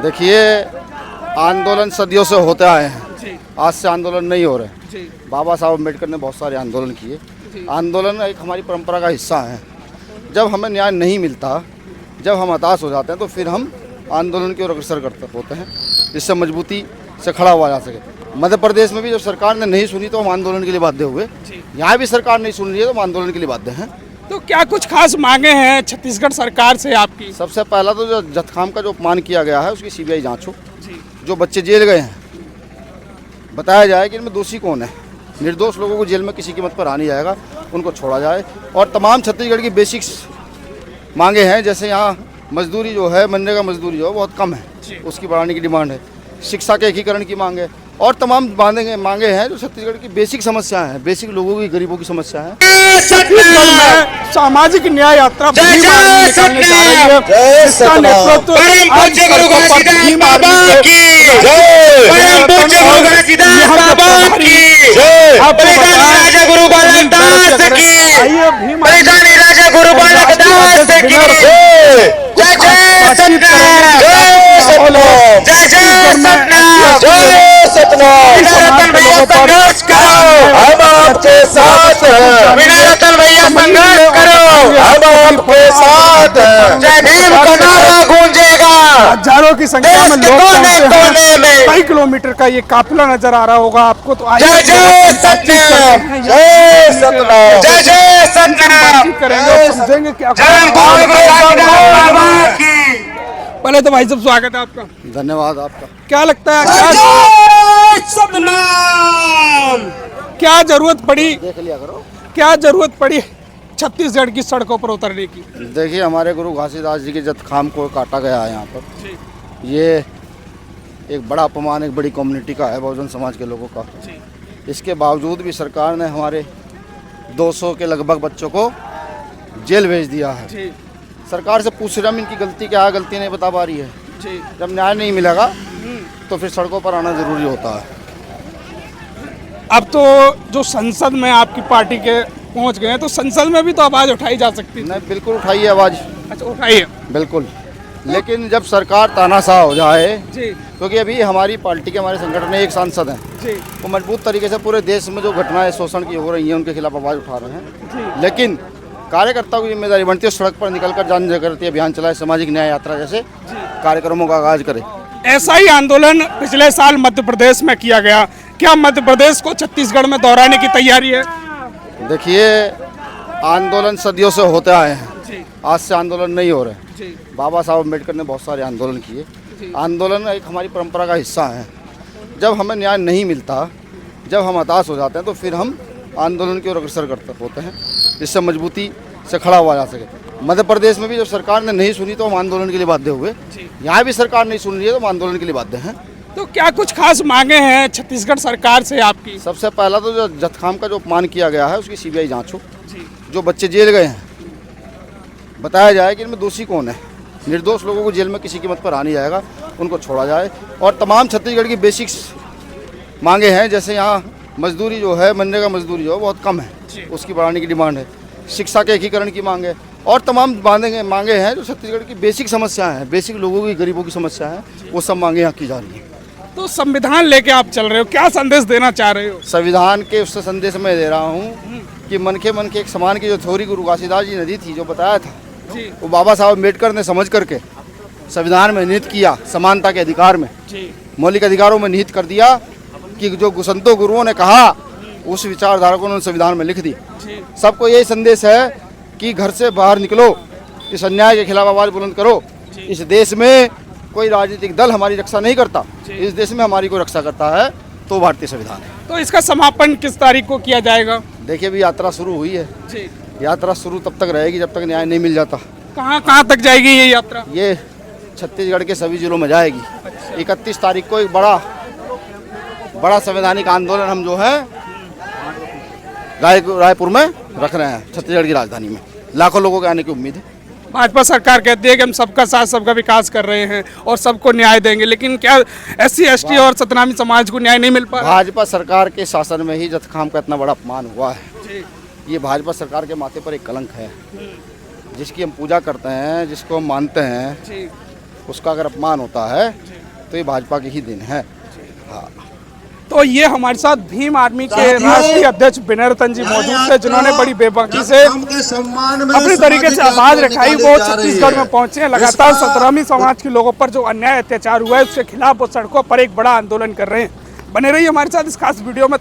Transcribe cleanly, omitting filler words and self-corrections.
देखिए, आंदोलन सदियों से होते आए हैं, आज से आंदोलन नहीं हो रहे। बाबा साहब अम्बेडकर ने बहुत सारे आंदोलन किए। आंदोलन एक हमारी परंपरा का हिस्सा है। जब हमें न्याय नहीं मिलता, जब हम हताश हो जाते हैं, तो फिर हम आंदोलन की ओर अग्रसर करते होते हैं, जिससे मजबूती से खड़ा हुआ जा सके। मध्य प्रदेश में भी जब सरकार ने नहीं सुनी तो हम आंदोलन के लिए बाध्य हुए। यहाँ भी सरकार नहीं सुन रही है तो हम आंदोलन के लिए बाध्य हैं। तो क्या कुछ खास मांगे हैं छत्तीसगढ़ सरकार से आपकी? सबसे पहला तो जो जथखाम का जो अपमान किया गया है उसकी सीबीआई जांच हो। जो बच्चे जेल गए हैं, बताया जाए कि इनमें दोषी कौन है। निर्दोष लोगों को जेल में किसी कीमत पर आने जाएगा, उनको छोड़ा जाए। और तमाम छत्तीसगढ़ की बेसिक्स मांगे हैं, जैसे यहाँ मजदूरी जो है, मनरेगा मजदूरी जो है बहुत कम है, उसकी बढ़ाने की डिमांड है। शिक्षा के एकीकरण की मांग है और तमाम मांगे हैं जो छत्तीसगढ़ की बेसिक समस्याएं हैं, बेसिक लोगों की, गरीबों की समस्या है। छत्तीसगढ़ में सामाजिक न्याय यात्रा भीम आर्मी निकालने जा रही है, जिसका नेतृत्व आज सड़कों पर भीम आर्मी हजारों की संख्या में लोग पहुंचे हैं। कई किलोमीटर का ये काफिला नजर आ रहा होगा आपको। तो आइए करेंगे, समझेंगे क्या। पहले तो भाई साहब स्वागत है आपका। धन्यवाद आपका। क्या लगता है क्या जरूरत पड़ी, देख लिया करो, क्या जरूरत पड़ी छत्तीसगढ़ की सड़कों पर उतरने की? देखिए, हमारे गुरु घासीदास जी के जथखाम को काटा गया है यहाँ पर। ये एक बड़ा अपमान एक बड़ी कम्युनिटी का है, बहुजन समाज के लोगों का। इसके बावजूद भी सरकार ने हमारे 200 के लगभग बच्चों को जेल भेज दिया है। सरकार से पूछ रहे हम, इनकी गलती क्या है, गलती नहीं बता पा रही है। जब न्याय नहीं मिलेगा तो फिर सड़कों पर आना जरूरी होता है। अब तो जो संसद में आपकी पार्टी के पहुंच गए हैं, तो संसद में भी तो आवाज उठाई जा सकती है। नहीं, बिल्कुल उठाइए आवाज़। अच्छा, उठाइए बिल्कुल। लेकिन जब सरकार तानाशाह हो जाए, क्योंकि अभी हमारी पार्टी के, हमारे संगठन में एक सांसद हैं, वो मजबूत तरीके से पूरे देश में जो घटनाएं शोषण की हो रही हैं उनके खिलाफ आवाज़ उठा रहे हैं। लेकिन कार्यकर्ताओं की जिम्मेदारी बनती है सड़क पर निकलकर जान जागृति अभियान चलाए, सामाजिक न्याय यात्रा जैसे कार्यक्रमों का आगाज करे। ऐसा ही आंदोलन पिछले साल मध्य प्रदेश में किया गया। क्या मध्य प्रदेश को छत्तीसगढ़ में दोहराने की तैयारी है? देखिए, आंदोलन सदियों से होते आए हैं, आज से आंदोलन नहीं हो रहे। बाबा साहब अम्बेडकर ने बहुत सारे आंदोलन किए। आंदोलन एक हमारी परंपरा का हिस्सा है। जब हमें न्याय नहीं मिलता, जब हम हताश हो जाते हैं, तो फिर हम आंदोलन की ओर अग्रसर करते होते हैं, जिससे मजबूती से खड़ा हुआ जा सके। मध्य प्रदेश में भी जब सरकार ने नहीं सुनी तो हम आंदोलन के लिए बाध्य हुए। यहाँ भी सरकार नहीं सुन रही है तो हम आंदोलन के लिए बाध्य हैं। तो क्या कुछ खास मांगे हैं छत्तीसगढ़ सरकार से आपकी? सबसे पहला तो जो जथखाम का जो अपमान किया गया है उसकी सीबीआई जांच हो। जो बच्चे जेल गए हैं, बताया जाए कि इनमें दोषी कौन है। निर्दोष लोगों को जेल में किसी कीमत पर आने जाएगा, उनको छोड़ा जाए। और तमाम छत्तीसगढ़ की बेसिक्स मांगे हैं, जैसे यहाँ मजदूरी जो है, मनरेगा मजदूरी जो है बहुत कम है, उसकी बढ़ाने की डिमांड है। शिक्षा के एकीकरण की मांग है और तमाम मांगे हैं जो छत्तीसगढ़ की बेसिक समस्याएं हैं, बेसिक लोगों की, गरीबों की समस्या है, वो सब मांगे यहाँ की जा रही हैं। तो संविधान लेके आप चल रहे हो, क्या संदेश देना चाह रहे हो? संविधान के उससे संदेश मैं दे रहा हूँ कि मन के एक समान की जो थ्योरी गुरु घासीदास जी ने दी थी, जो बताया था, वो बाबा साहब अम्बेडकर ने समझ करके संविधान में निहित किया। समानता के अधिकार में, मौलिक अधिकारों में निहित कर दिया कि जो संतों गुरुओं ने कहा, उस विचारधारा को उन्होंने संविधान में लिख दी। सबको यही संदेश है कि घर से बाहर निकलो, इस अन्याय के खिलाफ आवाज़ बुलंद करो। इस देश में कोई राजनीतिक दल हमारी रक्षा नहीं करता, इस देश में हमारी कोई रक्षा करता है तो भारतीय संविधान है। तो इसका समापन किस तारीख को किया जाएगा? देखिए, अभी यात्रा शुरू हुई है। यात्रा शुरू तब तक रहेगी जब तक न्याय नहीं मिल जाता। कहाँ तक जाएगी ये यात्रा? ये छत्तीसगढ़ के सभी जिलों में जाएगी। 31 तारीख को एक बड़ा संवैधानिक आंदोलन हम जो है रायपुर में रख रहे हैं, छत्तीसगढ़ की राजधानी में। लाखों लोगों के आने की उम्मीद है। भाजपा सरकार कहती है कि हम सबका साथ सबका विकास कर रहे हैं और सबको न्याय देंगे, लेकिन क्या SC ST और सतनामी समाज को न्याय नहीं मिल पा रहा? भाजपा सरकार के शासन में ही जथखाम का इतना बड़ा अपमान हुआ है। ये भाजपा सरकार के माथे पर एक कलंक है। जिसकी हम पूजा करते हैं, जिसको हम मानते हैं, उसका अगर अपमान होता है तो ये भाजपा के ही दिन है। तो ये हमारे साथ भीम आर्मी के राष्ट्रीय अध्यक्ष विनय रतन जी मौजूद थे, जिन्होंने बड़ी बेबाकी से अपनी तरीके से आवाज रखाई। वो छत्तीसगढ़ में पहुंचे हैं, लगातार 17वीं समाज के लोगों पर जो अन्याय अत्याचार हुआ है उसके खिलाफ वो सड़कों पर एक बड़ा आंदोलन कर रहे हैं। बने रहिए हमारे साथ इस खास वीडियो में।